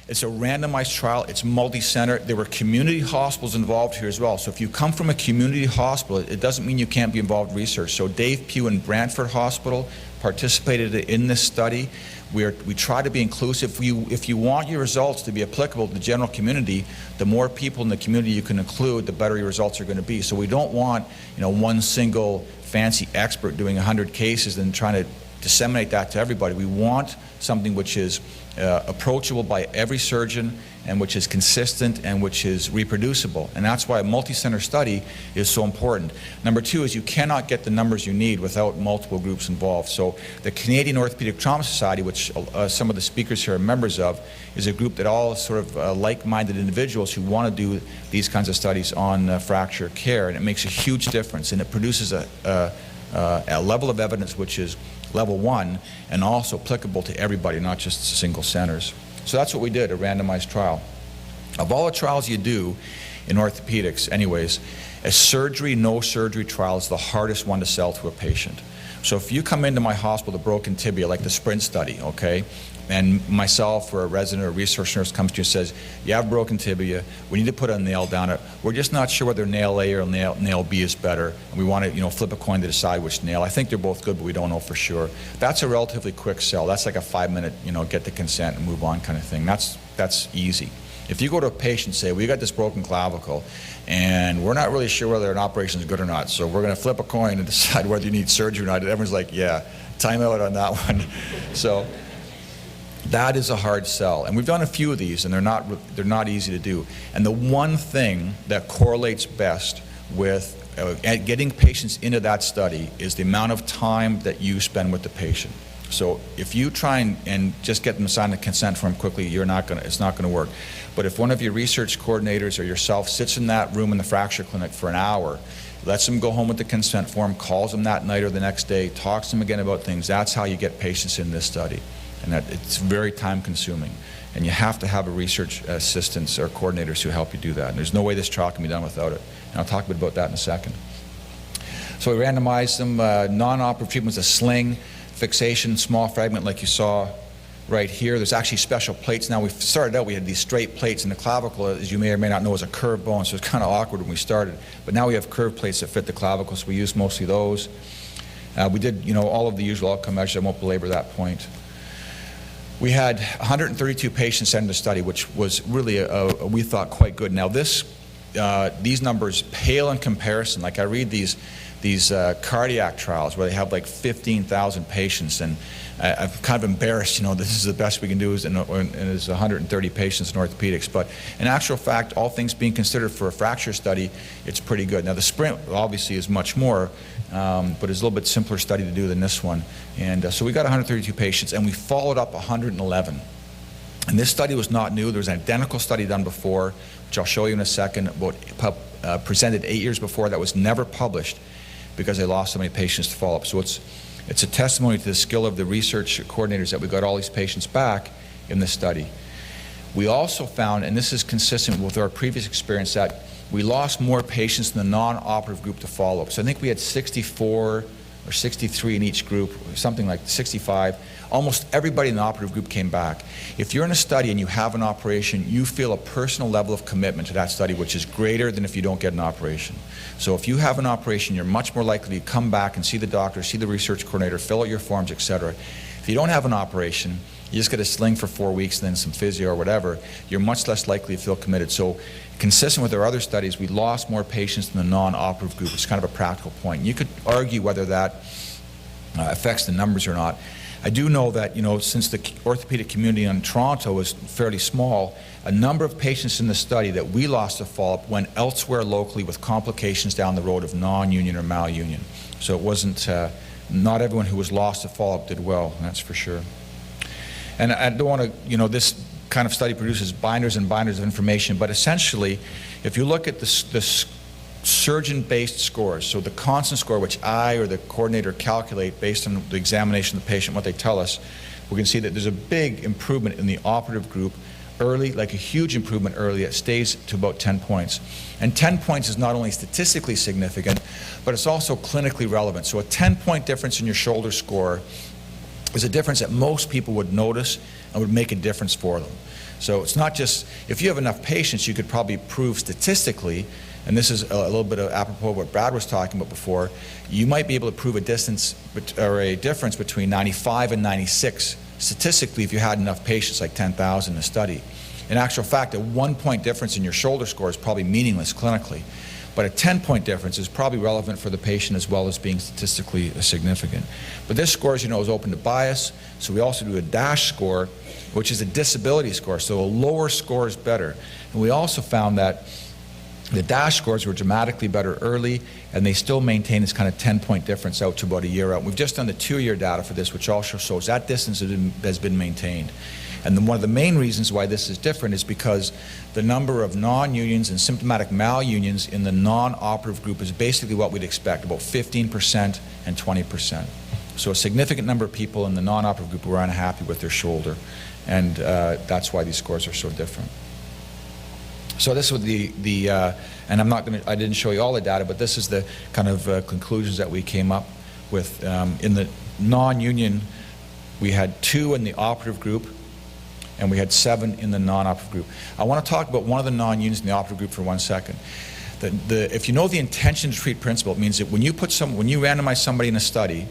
It's a randomized trial. It's multi-center. There were community hospitals involved here as well. So if you come from a community hospital, it doesn't mean you can't be involved in research. So Dave Pugh in Brantford Hospital participated in this study. We try to be inclusive. If you want your results to be applicable to the general community, the more people in the community you can include, the better your results are going to be. So we don't want, one single fancy expert doing 100 cases and trying to disseminate that to everybody. We want something which is approachable by every surgeon and which is consistent and which is reproducible. And that's why a multi-center study is so important. Number two is you cannot get the numbers you need without multiple groups involved. So the Canadian Orthopaedic Trauma Society, which some of the speakers here are members of, is a group that all sort of like-minded individuals who want to do these kinds of studies on fracture care, and it makes a huge difference, and it produces a level of evidence which is level 1 and also applicable to everybody, not just single centers. So that's what we did, a randomized trial. Of all the trials you do in orthopedics anyways, a surgery, no surgery trial is the hardest one to sell to a patient. So if you come into my hospital with a broken tibia, like the SPRINT study, okay, and myself or a resident or a research nurse comes to you and says, you have broken tibia, we need to put a nail down it, we're just not sure whether nail A or nail B is better, and we want to flip a coin to decide which nail. I think they're both good, but we don't know for sure. That's a relatively quick sell. That's like a 5-minute, get the consent and move on kind of thing. That's easy. If you go to a patient and say, we got this broken clavicle, and we're not really sure whether an operation is good or not, so we're going to flip a coin and decide whether you need surgery or not, everyone's like, yeah, time out on that one. So that is a hard sell, and we've done a few of these, and they're not easy to do. And the one thing that correlates best with getting patients into that study is the amount of time that you spend with the patient. So if you try and just get them to sign a consent form quickly, it's not going to work. But if one of your research coordinators or yourself sits in that room in the fracture clinic for an hour, lets them go home with the consent form, calls them that night or the next day, talks to them again about things, that's how you get patients in this study. And that it's very time consuming. And you have to have a research assistants or coordinators who help you do that. And there's no way this trial can be done without it. And I'll talk a bit about that in a second. So we randomized them. Non-operative treatment was a sling, fixation, small fragment like you saw right here. There's actually special plates now. We started out, we had these straight plates, and the clavicle, as you may or may not know, is a curved bone, so it's kind of awkward when we started. But now we have curved plates that fit the clavicle, so we use mostly those. We did, all of the usual outcome measures. I won't belabor that point. We had 132 patients in the study, which was really, we thought, quite good. Now these numbers pale in comparison. Like I read these cardiac trials where they have like 15,000 patients, and I'm kind of embarrassed, this is the best we can do, and there's 130 patients in orthopedics. But in actual fact, all things being considered for a fracture study, it's pretty good. Now the SPRINT obviously is much more, but it's a little bit simpler study to do than this one. And so we got 132 patients, and we followed up 111. And this study was not new. There was an identical study done before, which I'll show you in a second, presented 8 years before, that was never published because they lost so many patients to follow up. So it's a testimony to the skill of the research coordinators that we got all these patients back in this study. We also found, and this is consistent with our previous experience, that we lost more patients in the non-operative group to follow up. So I think we had 64 or 63 in each group, something like 65. Almost everybody in the operative group came back. If you're in a study and you have an operation, you feel a personal level of commitment to that study, which is greater than if you don't get an operation. So if you have an operation, you're much more likely to come back and see the doctor, see the research coordinator, fill out your forms, etc. If you don't have an operation, you just get a sling for 4 weeks and then some physio or whatever, you're much less likely to feel committed. So consistent with our other studies, we lost more patients in the non-operative group. It's kind of a practical point. You could argue whether that affects the numbers or not. I do know that, since the orthopedic community in Toronto is fairly small, a number of patients in the study that we lost to follow-up went elsewhere locally with complications down the road of non-union or malunion. So it wasn't, not everyone who was lost to follow-up did well, that's for sure. And I don't want to, this kind of study produces binders and binders of information, but essentially, if you look at the surgeon-based scores, so the constant score, which I or the coordinator calculate based on the examination of the patient, what they tell us, we can see that there's a big improvement in the operative group early, like a huge improvement early. It stays to about 10 points. And 10 points is not only statistically significant, but it's also clinically relevant. So a 10-point difference in your shoulder score is a difference that most people would notice and would make a difference for them. So it's not just, if you have enough patients, you could probably prove statistically, and this is a little bit of apropos of what Brad was talking about before, you might be able to prove a distance or a difference between 95 and 96 statistically if you had enough patients, like 10,000 in a study. In actual fact, a 1-point difference in your shoulder score is probably meaningless clinically, but a 10-point difference is probably relevant for the patient as well as being statistically significant. But this score, as you know, is open to bias, so we also do a DASH score, which is a disability score, so a lower score is better. And we also found that the DASH scores were dramatically better early, and they still maintain this kind of 10-point difference out to about a year out. We've just done the 2-year data for this, which also shows that distance has been maintained. And then one of the main reasons why this is different is because the number of non-unions and symptomatic malunions in the non-operative group is basically what we'd expect, about 15% and 20%. So a significant number of people in the non-operative group were unhappy with their shoulder, and that's why these scores are so different. So this was and I didn't show you all the data, but this is the kind of conclusions that we came up with. In the non-union, we had 2 in the operative group, and we had 7 in the non-operative group. I want to talk about one of the non-unions in the operative group for 1 second. If you know the intention to treat principle, it means that when you randomize somebody in a study,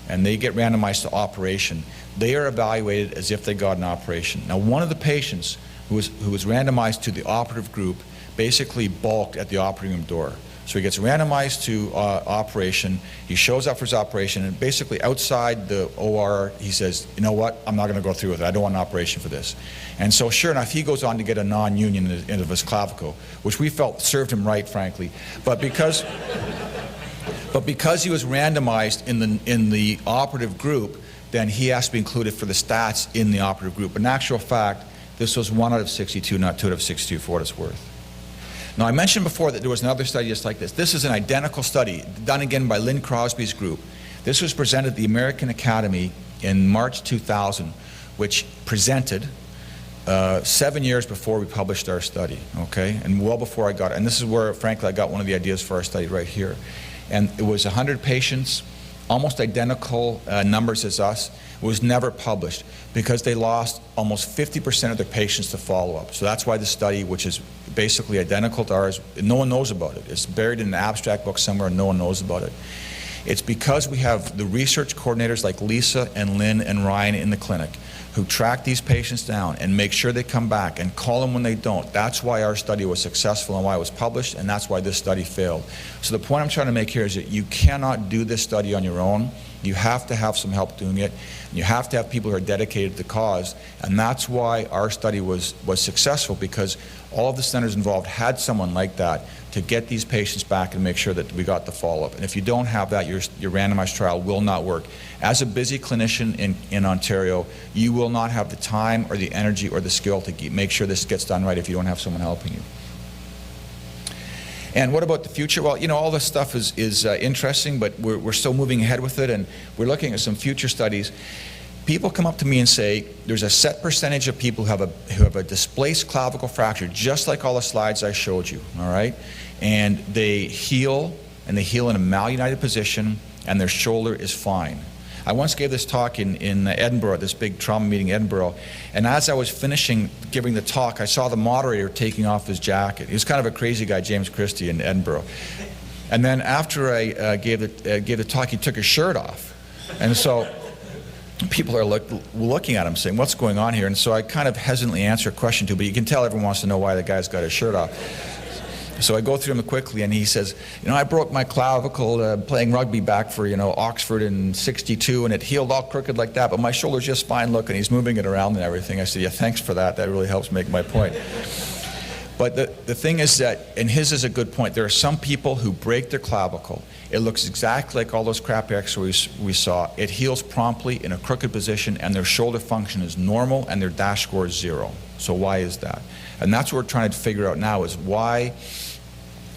and they get randomized to operation, they are evaluated as if they got an operation. Now, one of the patients who was randomized to the operative group basically balked at the operating room door. So he gets randomized to operation, he shows up for his operation, and basically outside the OR, he says, you know what, I'm not going to go through with it, I don't want an operation for this. And so sure enough, he goes on to get a non-union end of his clavicle, which we felt served him right, frankly. But because he was randomized in the operative group, then he has to be included for the stats in the operative group. But in actual fact, this was 1 out of 62, not 2 out of 62 for what it's worth. Now, I mentioned before that there was another study just like this. This is an identical study done again by Lynn Crosby's group. This was presented at the American Academy in March 2000, which presented 7 years before we published our study, okay? And well before I got it. And this is where, frankly, I got one of the ideas for our study right here. And it was 100 patients, almost identical numbers as us. It was never published because they lost almost 50% of their patients to follow-up. So that's why the study, which is basically identical to ours, no one knows about it. It's buried in an abstract book somewhere and no one knows about it. It's because we have the research coordinators like Lisa and Lynn and Ryan in the clinic who track these patients down and make sure they come back and call them when they don't. That's why our study was successful and why it was published, and that's why this study failed. So the point I'm trying to make here is that you cannot do this study on your own. You have to have some help doing it. You have to have people who are dedicated to the cause, and that's why our study was successful, because all of the centers involved had someone like that to get these patients back and make sure that we got the follow-up. And if you don't have that, your randomized trial will not work. As a busy clinician in Ontario, you will not have the time or the energy or the skill to make sure this gets done right if you don't have someone helping you. And what about the future? Well, you know, all this stuff is interesting, but we're still moving ahead with it, and we're looking at some future studies. People come up to me and say, there's a set percentage of people who have a displaced clavicle fracture, just like all the slides I showed you, all right? And they heal in a malunited position, and their shoulder is fine. I once gave this talk in Edinburgh, this big trauma meeting in Edinburgh, and as I was finishing giving the talk, I saw the moderator taking off his jacket. He was kind of a crazy guy, James Christie, in Edinburgh. And then after I gave the talk, he took his shirt off. And so people are looking at him saying, what's going on here? And so I kind of hesitantly answer a question to him, but you can tell everyone wants to know why the guy's got his shirt off. So I go through him quickly, and he says, you know, I broke my clavicle playing rugby back for, you know, Oxford in '62, and it healed all crooked like that, but my shoulder's just fine, look, and he's moving it around and everything. I said, yeah, thanks for that. That really helps make my point. But the thing is that, and his is a good point, there are some people who break their clavicle. It looks exactly like all those crap x-rays we saw. It heals promptly in a crooked position, and their shoulder function is normal, and their DASH score is 0. So why is that? And that's what we're trying to figure out now, is why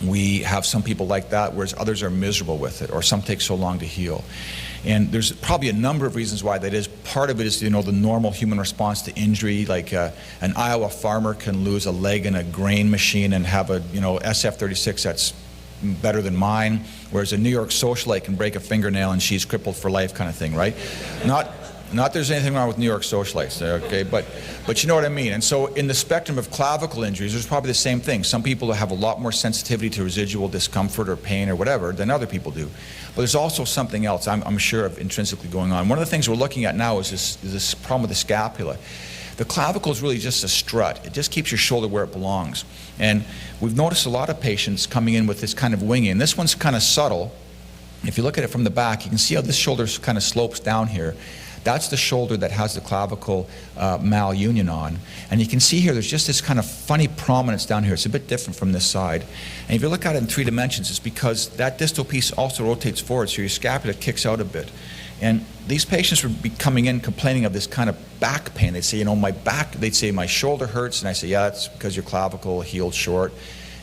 we have some people like that, whereas others are miserable with it, or some take so long to heal. And there's probably a number of reasons why that is. Part of it is, you know, the normal human response to injury, like an Iowa farmer can lose a leg in a grain machine and have a, you know, SF-36 that's better than mine, whereas a New York socialite can break a fingernail and she's crippled for life kind of thing, right? Not there's anything wrong with New York socialites, okay, but you know what I mean. And so in the spectrum of clavicle injuries, there's probably the same thing. Some people have a lot more sensitivity to residual discomfort or pain or whatever than other people do. But there's also something else I'm sure of intrinsically going on. One of the things we're looking at now is this problem with the scapula. The clavicle is really just a strut. It just keeps your shoulder where it belongs. And we've noticed a lot of patients coming in with this kind of winging. And this one's kind of subtle. If you look at it from the back, you can see how this shoulder kind of slopes down here. That's the shoulder that has the clavicle malunion on. And you can see here there's just this kind of funny prominence down here. It's a bit different from this side. And if you look at it in 3 dimensions, it's because that distal piece also rotates forward, so your scapula kicks out a bit. And these patients would be coming in complaining of this kind of back pain. They'd say, you know, my back, they'd say my shoulder hurts, and I say, yeah, that's because your clavicle healed short.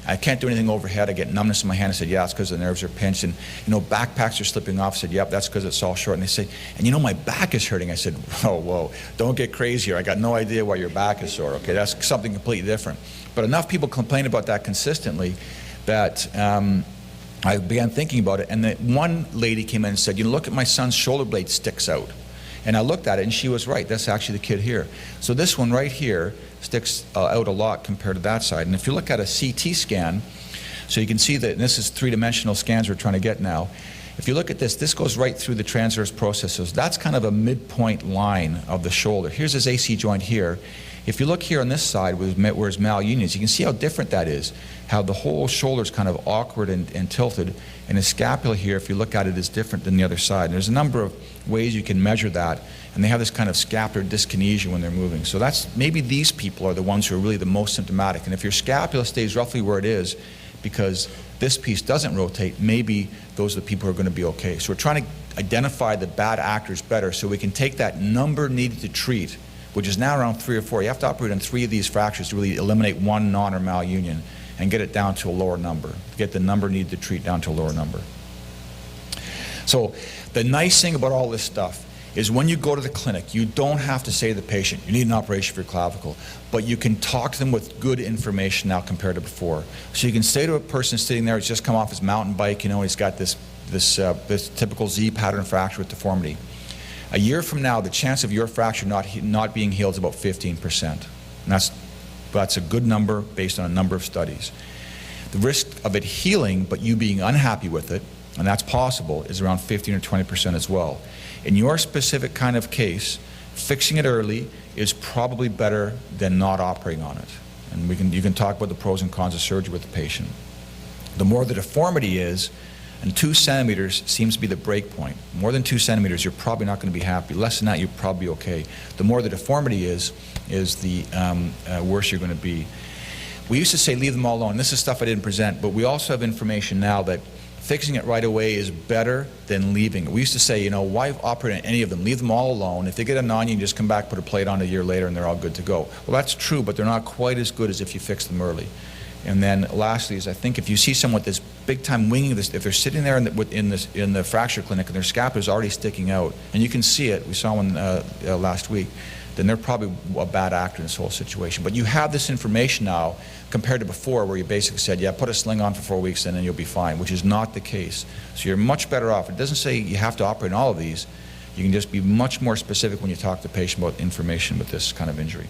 I can't do anything overhead. I get numbness in my hand. I said, yeah, it's because the nerves are pinched. And, you know, backpacks are slipping off. I said, yep, that's because it's all short. And they say, and you know, my back is hurting. I said, whoa, don't get crazy here. I got no idea why your back is sore. Okay, that's something completely different. But enough people complain about that consistently that I began thinking about it. And one lady came in and said, you know, look at my son's shoulder blade sticks out. And I looked at it, and she was right. That's actually the kid here. So this one right here sticks out a lot compared to that side. And if you look at a CT scan, so you can see that, and this is 3-dimensional scans we're trying to get now. If you look at this, this goes right through the transverse processes. That's kind of a midpoint line of the shoulder. Here's his AC joint here. If you look here on this side where his malunions, you can see how different that is, how the whole shoulder is kind of awkward and tilted, and his scapula here, if you look at it, is different than the other side. And there's a number of ways you can measure that, and they have this kind of scapular dyskinesia when they're moving. So that's, maybe these people are the ones who are really the most symptomatic. And if your scapula stays roughly where it is because this piece doesn't rotate, maybe those are the people who are going to be okay. So we're trying to identify the bad actors better so we can take that number needed to treat, which is now around 3 or 4. You have to operate on 3 of these fractures to really eliminate one non or malunion and get it down to a lower number, get the number needed to treat down to a lower number. So the nice thing about all this stuff is when you go to the clinic, you don't have to say to the patient, you need an operation for your clavicle, but you can talk to them with good information now compared to before. So you can say to a person sitting there who's just come off his mountain bike, you know, he's got this typical Z pattern fracture with deformity. A year from now, the chance of your fracture not being healed is about 15%. And that's a good number based on a number of studies. The risk of it healing, but you being unhappy with it, and that's possible, is around 15 or 20% as well. In your specific kind of case, fixing it early is probably better than not operating on it. And you can talk about the pros and cons of surgery with the patient. The more the deformity is, and 2 centimeters seems to be the break point. More than 2 centimeters, you're probably not going to be happy. Less than that, you're probably okay. The more the deformity is the worse you're going to be. We used to say leave them all alone. This is stuff I didn't present, but we also have information now that fixing it right away is better than leaving it. We used to say, you know, why operate on any of them? Leave them all alone. If they get a non-union, just come back, put a plate on a year later, and they're all good to go. Well, that's true, but they're not quite as good as if you fix them early. And then lastly is I think if you see someone with this big-time winging, if they're sitting there in the fracture clinic and their scapula is already sticking out, and you can see it, we saw one last week, then they're probably a bad actor in this whole situation. But you have this information now compared to before where you basically said, yeah, put a sling on for 4 weeks and then you'll be fine, which is not the case. So you're much better off. It doesn't say you have to operate on all of these. You can just be much more specific when you talk to the patient about information with this kind of injury.